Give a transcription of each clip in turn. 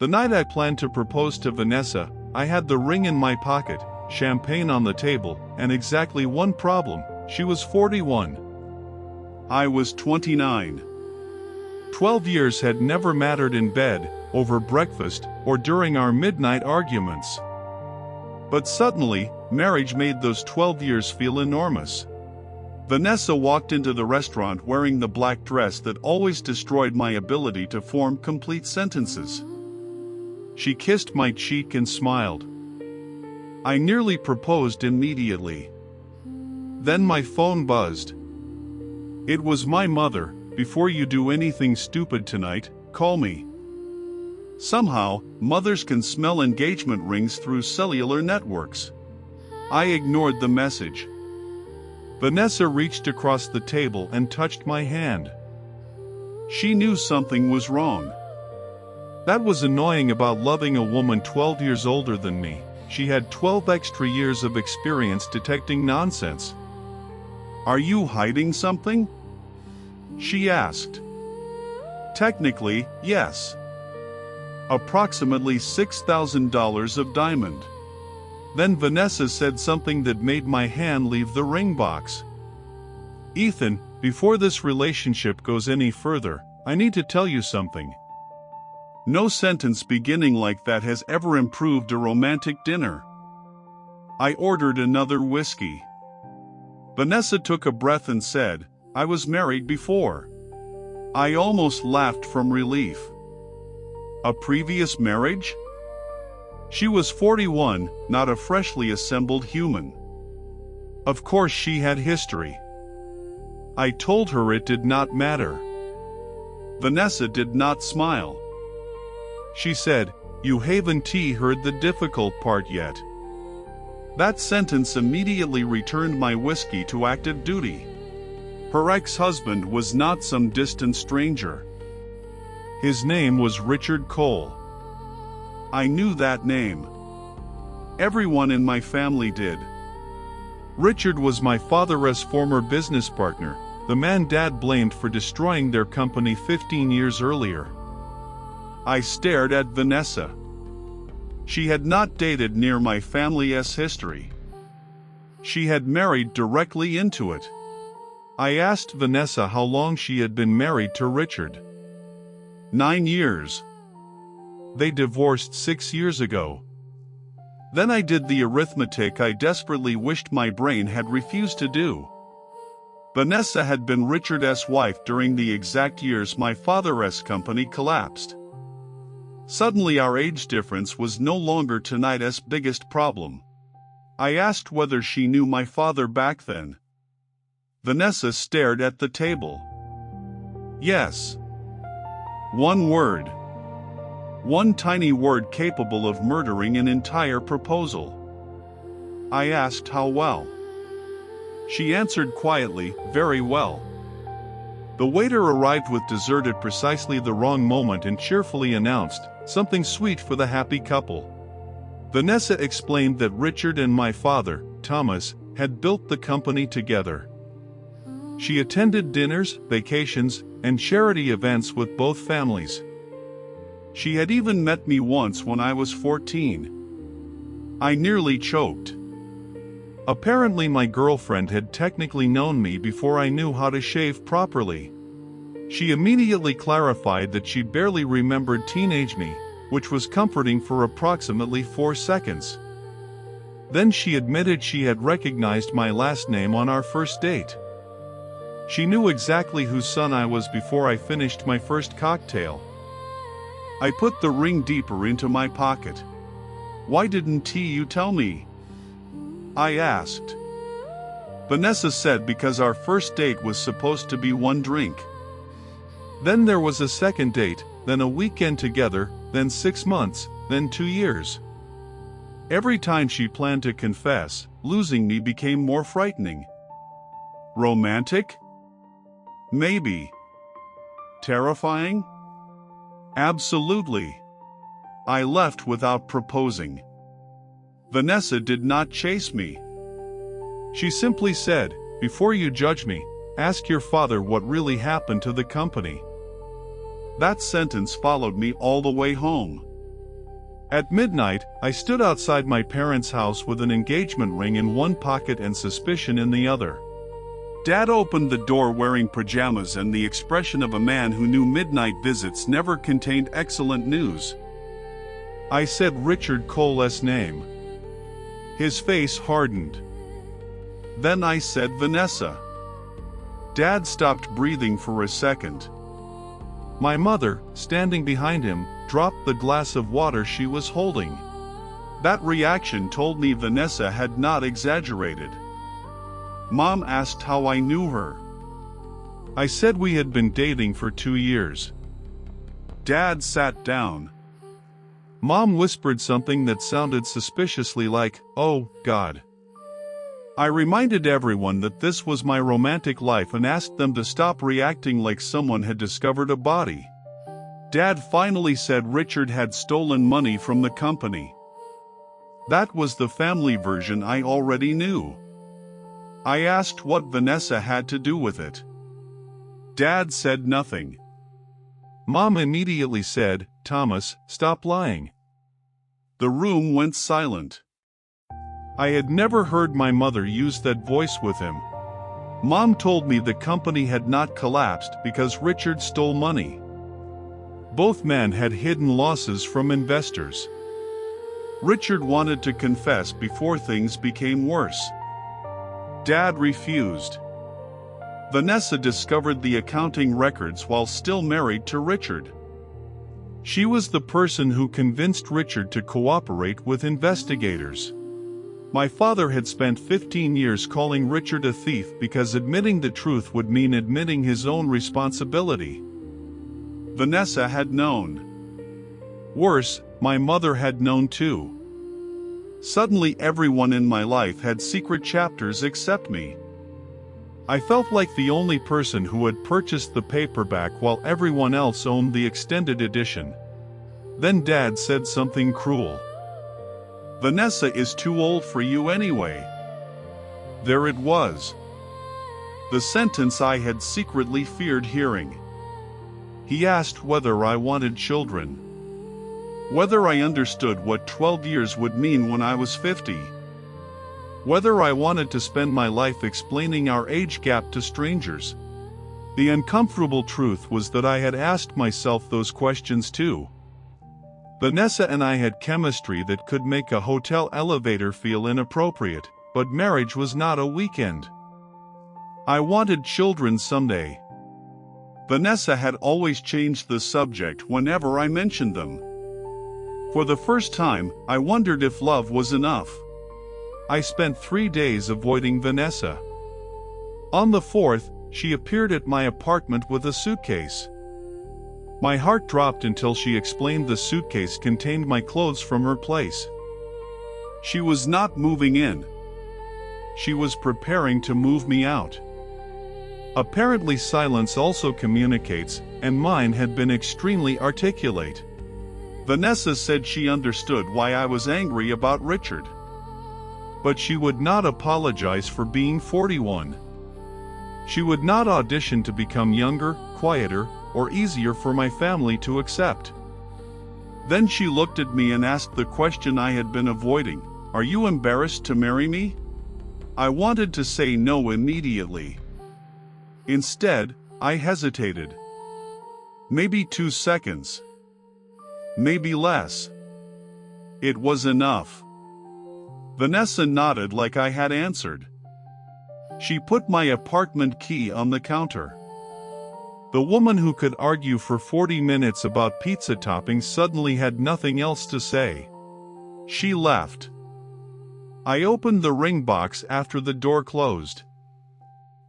The night I planned to propose to Vanessa, I had the ring in my pocket, champagne on the table, and exactly one problem: she was 41. I was 29. 12 years had never mattered in bed, over breakfast, or during our midnight arguments. But suddenly, marriage made those 12 years feel enormous. Vanessa walked into the restaurant wearing the black dress that always destroyed my ability to form complete sentences. She kissed my cheek and smiled. I nearly proposed immediately. Then my phone buzzed. It was my mother. "Before you do anything stupid tonight, call me." Somehow, mothers can smell engagement rings through cellular networks. I ignored the message. Vanessa reached across the table and touched my hand. She knew something was wrong. That was annoying about loving a woman 12 years older than me. She had 12 extra years of experience detecting nonsense. "Are you hiding something?" she asked. Technically, yes. Approximately $6,000 of diamond. Then Vanessa said something that made my hand leave the ring box. "Ethan, before this relationship goes any further, I need to tell you something." No sentence beginning like that has ever improved a romantic dinner. I ordered another whiskey. Vanessa took a breath and said, "I was married before." I almost laughed from relief. A previous marriage? She was 41, not a freshly assembled human. Of course she had history. I told her it did not matter. Vanessa did not smile. She said, "You haven't heard the difficult part yet." That sentence immediately returned my whiskey to active duty. Her ex-husband was not some distant stranger. His name was Richard Cole. I knew that name. Everyone in my family did. Richard was my father's former business partner, the man Dad blamed for destroying their company 15 years earlier. I stared at Vanessa. She had not dated near my family's history. She had married directly into it. I asked Vanessa how long she had been married to Richard. 9 years. They divorced 6 years ago. Then I did the arithmetic I desperately wished my brain had refused to do. Vanessa had been Richard's wife during the exact years my father's company collapsed. Suddenly our age difference was no longer tonight's biggest problem. I asked whether she knew my father back then. Vanessa stared at the table. Yes. One word. One tiny word capable of murdering an entire proposal. I asked how well. She answered quietly, "Very well." The waiter arrived with dessert at precisely the wrong moment and cheerfully announced, "Something sweet for the happy couple." Vanessa explained that Richard and my father, Thomas, had built the company together. She attended dinners, vacations, and charity events with both families. She had even met me once when I was 14. I nearly choked. Apparently my girlfriend had technically known me before I knew how to shave properly. She immediately clarified that she barely remembered teenage me, which was comforting for approximately 4 seconds. Then she admitted she had recognized my last name on our first date. She knew exactly whose son I was before I finished my first cocktail. I put the ring deeper into my pocket. "Why didn't you tell me?" I asked. Vanessa said because our first date was supposed to be one drink. Then there was a second date, then a weekend together, then 6 months, then 2 years. Every time she planned to confess, losing me became more frightening. Romantic? Maybe. Terrifying? Absolutely. I left without proposing. Vanessa did not chase me. She simply said, "Before you judge me, ask your father what really happened to the company." That sentence followed me all the way home. At midnight, I stood outside my parents' house with an engagement ring in one pocket and suspicion in the other. Dad opened the door wearing pajamas and the expression of a man who knew midnight visits never contained excellent news. I said Richard Cole's name. His face hardened. Then I said Vanessa. Dad stopped breathing for a second. My mother, standing behind him, dropped the glass of water she was holding. That reaction told me Vanessa had not exaggerated. Mom asked how I knew her. I said we had been dating for 2 years. Dad sat down. Mom whispered something that sounded suspiciously like, "Oh, God." I reminded everyone that this was my romantic life and asked them to stop reacting like someone had discovered a body. Dad finally said Richard had stolen money from the company. That was the family version I already knew. I asked what Vanessa had to do with it. Dad said nothing. Mom immediately said, "Thomas, stop lying." The room went silent. I had never heard my mother use that voice with him. Mom told me the company had not collapsed because Richard stole money. Both men had hidden losses from investors. Richard wanted to confess before things became worse. Dad refused. Vanessa discovered the accounting records while still married to Richard. She was the person who convinced Richard to cooperate with investigators. My father had spent 15 years calling Richard a thief because admitting the truth would mean admitting his own responsibility. Vanessa had known. Worse, my mother had known too. Suddenly everyone in my life had secret chapters except me. I felt like the only person who had purchased the paperback while everyone else owned the extended edition. Then Dad said something cruel. "Vanessa is too old for you anyway." There it was. The sentence I had secretly feared hearing. He asked whether I wanted children. Whether I understood what 12 years would mean when I was 50. Whether I wanted to spend my life explaining our age gap to strangers. The uncomfortable truth was that I had asked myself those questions too. Vanessa and I had chemistry that could make a hotel elevator feel inappropriate, but marriage was not a weekend. I wanted children someday. Vanessa had always changed the subject whenever I mentioned them. For the first time, I wondered if love was enough. I spent 3 days avoiding Vanessa. On the 4th, she appeared at my apartment with a suitcase. My heart dropped until she explained the suitcase contained my clothes from her place. She was not moving in. She was preparing to move me out. Apparently silence also communicates, and mine had been extremely articulate. Vanessa said she understood why I was angry about Richard. But she would not apologize for being 41. She would not audition to become younger, quieter, or easier for my family to accept. Then she looked at me and asked the question I had been avoiding. "Are you embarrassed to marry me?" I wanted to say no immediately. Instead, I hesitated. Maybe 2 seconds. Maybe less. It was enough. Vanessa nodded like I had answered. She put my apartment key on the counter. The woman who could argue for 40 minutes about pizza toppings suddenly had nothing else to say. She left. I opened the ring box after the door closed.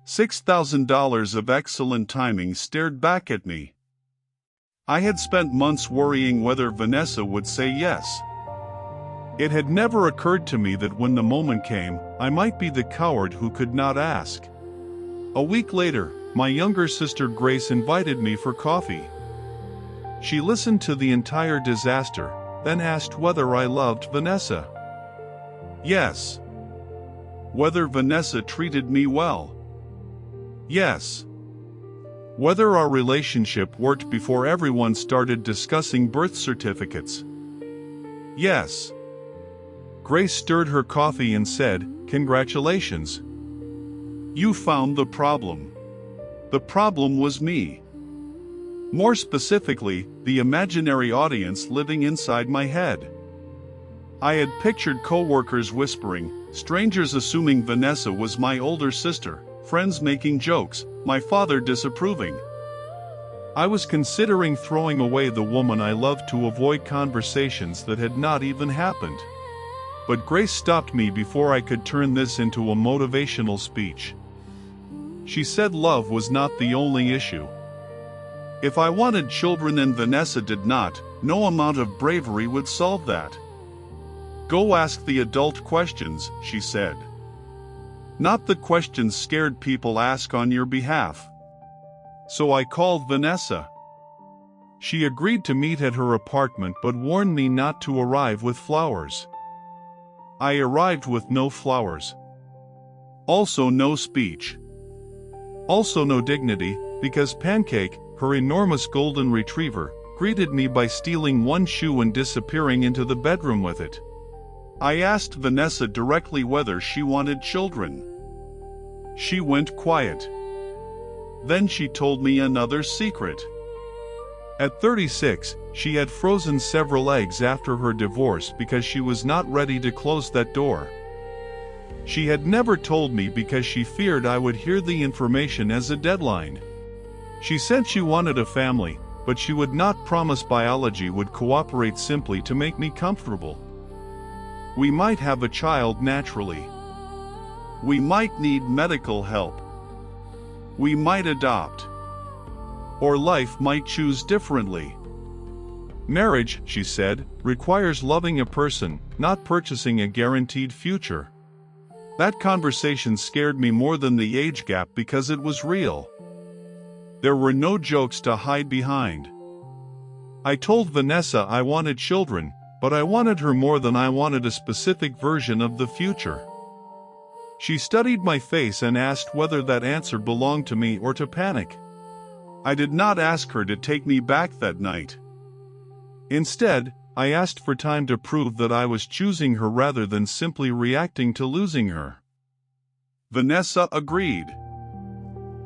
$6,000 of excellent timing stared back at me. I had spent months worrying whether Vanessa would say yes. It had never occurred to me that when the moment came, I might be the coward who could not ask. A week later, my younger sister Grace invited me for coffee. She listened to the entire disaster, then asked whether I loved Vanessa. Yes. Whether Vanessa treated me well. Yes. Whether our relationship worked before everyone started discussing birth certificates. Yes. Grace stirred her coffee and said, "Congratulations. You found the problem. The problem was me. More specifically, the imaginary audience living inside my head." I had pictured coworkers whispering, strangers assuming Vanessa was my older sister, friends making jokes, my father disapproving. I was considering throwing away the woman I loved to avoid conversations that had not even happened. But Grace stopped me before I could turn this into a motivational speech. She said love was not the only issue. If I wanted children and Vanessa did not, no amount of bravery would solve that. Go ask the adult questions, she said. Not the questions scared people ask on your behalf. So I called Vanessa. She agreed to meet at her apartment but warned me not to arrive with flowers. I arrived with no flowers. Also no speech. Also no dignity, because Pancake, her enormous golden retriever, greeted me by stealing one shoe and disappearing into the bedroom with it. I asked Vanessa directly whether she wanted children. She went quiet. Then she told me another secret. At 36, she had frozen several eggs after her divorce because she was not ready to close that door. She had never told me because she feared I would hear the information as a deadline. She said she wanted a family, but she would not promise biology would cooperate simply to make me comfortable. We might have a child naturally. We might need medical help. We might adopt. Or life might choose differently. Marriage, she said, requires loving a person, not purchasing a guaranteed future. That conversation scared me more than the age gap because it was real. There were no jokes to hide behind. I told Vanessa I wanted children, but I wanted her more than I wanted a specific version of the future. She studied my face and asked whether that answer belonged to me or to Panic. I did not ask her to take me back that night. Instead, I asked for time to prove that I was choosing her rather than simply reacting to losing her. Vanessa agreed.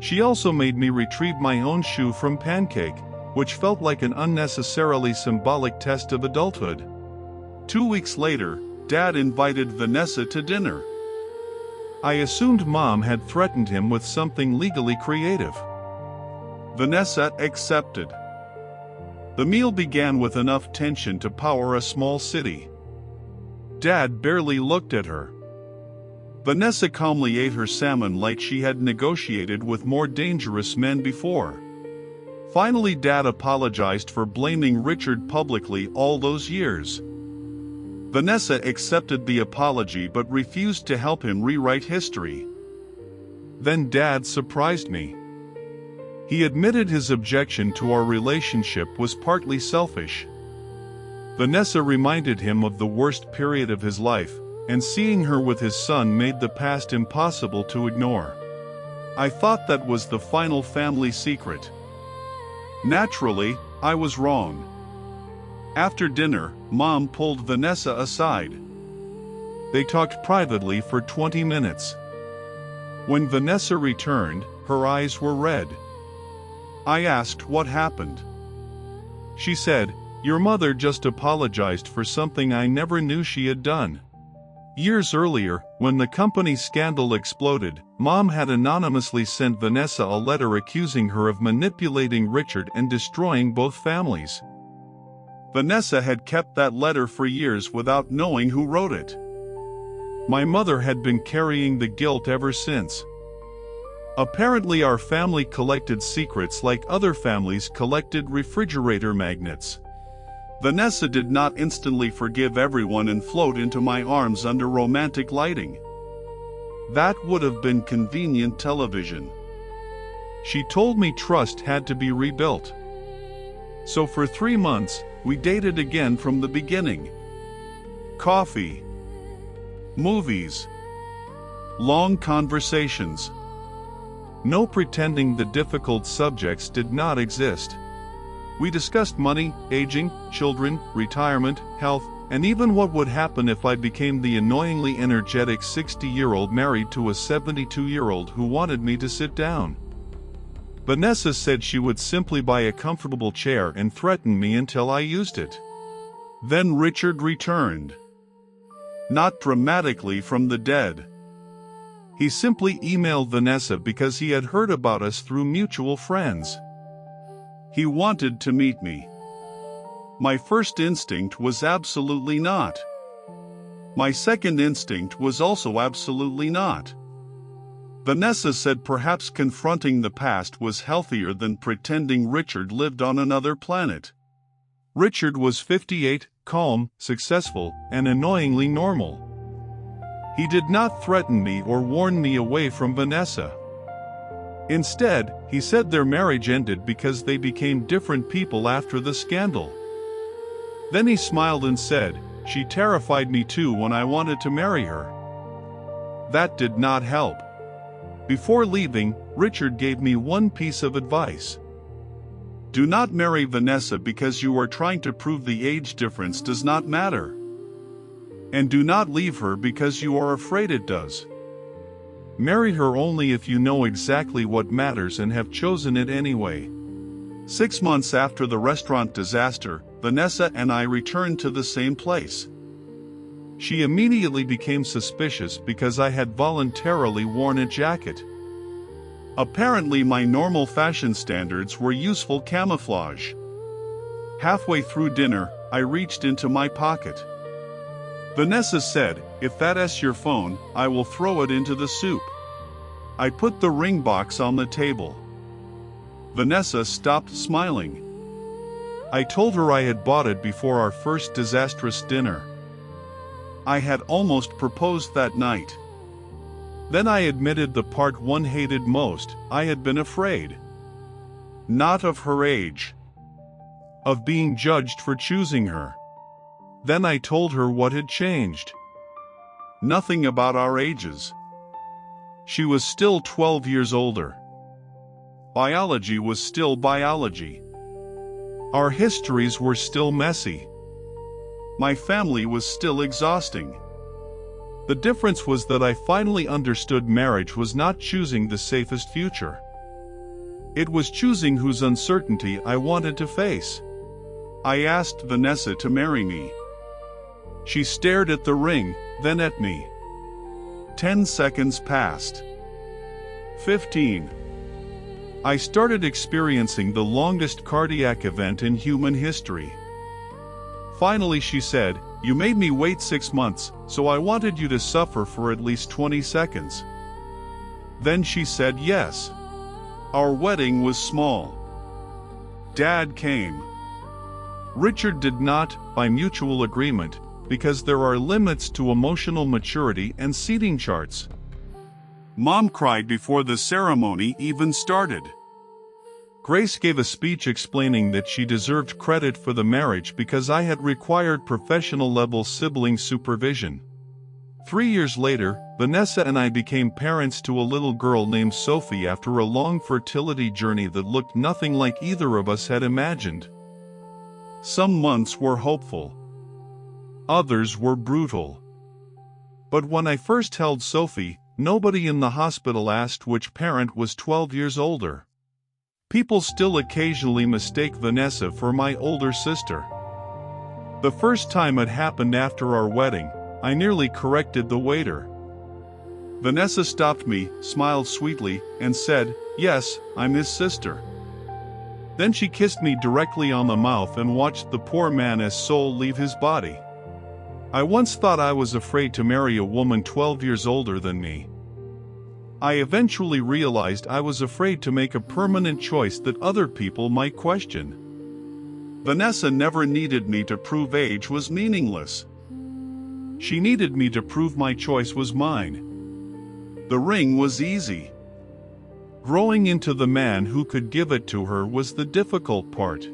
She also made me retrieve my own shoe from Pancake, which felt like an unnecessarily symbolic test of adulthood. 2 weeks later, Dad invited Vanessa to dinner. I assumed Mom had threatened him with something legally creative. Vanessa accepted. The meal began with enough tension to power a small city. Dad barely looked at her. Vanessa calmly ate her salmon like she had negotiated with more dangerous men before. Finally, Dad apologized for blaming Richard publicly all those years. Vanessa accepted the apology but refused to help him rewrite history. Then Dad surprised me. He admitted his objection to our relationship was partly selfish. Vanessa reminded him of the worst period of his life, and seeing her with his son made the past impossible to ignore. I thought that was the final family secret. Naturally, I was wrong. After dinner, Mom pulled Vanessa aside. They talked privately for 20 minutes. When Vanessa returned, her eyes were red. I asked what happened. She said, "Your mother just apologized for something I never knew she had done." Years earlier, when the company scandal exploded, Mom had anonymously sent Vanessa a letter accusing her of manipulating Richard and destroying both families. Vanessa had kept that letter for years without knowing who wrote it. My mother had been carrying the guilt ever since. Apparently, our family collected secrets like other families collected refrigerator magnets. Vanessa did not instantly forgive everyone and float into my arms under romantic lighting. That would have been convenient television. She told me trust had to be rebuilt. So for 3 months, we dated again from the beginning. Coffee. Movies. Long conversations. No pretending the difficult subjects did not exist. We discussed money, aging, children, retirement, health, and even what would happen if I became the annoyingly energetic 60-year-old married to a 72-year-old who wanted me to sit down. Vanessa said she would simply buy a comfortable chair and threaten me until I used it. Then Richard returned. Not dramatically from the dead. He simply emailed Vanessa because he had heard about us through mutual friends. He wanted to meet me. My first instinct was absolutely not. My second instinct was also absolutely not. Vanessa said perhaps confronting the past was healthier than pretending Richard lived on another planet. Richard was 58, calm, successful, and annoyingly normal. He did not threaten me or warn me away from Vanessa. Instead, he said their marriage ended because they became different people after the scandal. Then he smiled and said, "She terrified me too when I wanted to marry her." That did not help. Before leaving, Richard gave me one piece of advice. Do not marry Vanessa because you are trying to prove the age difference does not matter. And do not leave her because you are afraid it does. Marry her only if you know exactly what matters and have chosen it anyway. 6 months after the restaurant disaster, Vanessa and I returned to the same place. She immediately became suspicious because I had voluntarily worn a jacket. Apparently my normal fashion standards were useful camouflage. Halfway through dinner, I reached into my pocket. Vanessa said, "If that's your phone, I will throw it into the soup." I put the ring box on the table. Vanessa stopped smiling. I told her I had bought it before our first disastrous dinner. I had almost proposed that night. Then I admitted the part one hated most. I had been afraid. Not of her age. Of being judged for choosing her. Then I told her what had changed. Nothing about our ages. She was still 12 years older. Biology was still biology. Our histories were still messy. My family was still exhausting. The difference was that I finally understood marriage was not choosing the safest future. It was choosing whose uncertainty I wanted to face. I asked Vanessa to marry me. She stared at the ring, then at me. 10 seconds passed. 15. I started experiencing the longest cardiac event in human history. Finally she said, "You made me wait 6 months, so I wanted you to suffer for at least 20 seconds. Then she said yes. Our wedding was small. Dad came. Richard did not, by mutual agreement, because there are limits to emotional maturity and seating charts. Mom cried before the ceremony even started. Grace gave a speech explaining that she deserved credit for the marriage because I had required professional-level sibling supervision. 3 years later, Vanessa and I became parents to a little girl named Sophie after a long fertility journey that looked nothing like either of us had imagined. Some months were hopeful. Others were brutal. But when I first held Sophie, nobody in the hospital asked which parent was 12 years older. People still occasionally mistake Vanessa for my older sister. The first time it happened after our wedding, I nearly corrected the waiter. Vanessa stopped me, smiled sweetly, and said, "Yes, I'm his sister." Then she kissed me directly on the mouth and watched the poor man's soul leave his body. I once thought I was afraid to marry a woman 12 years older than me. I eventually realized I was afraid to make a permanent choice that other people might question. Vanessa never needed me to prove age was meaningless. She needed me to prove my choice was mine. The ring was easy. Growing into the man who could give it to her was the difficult part.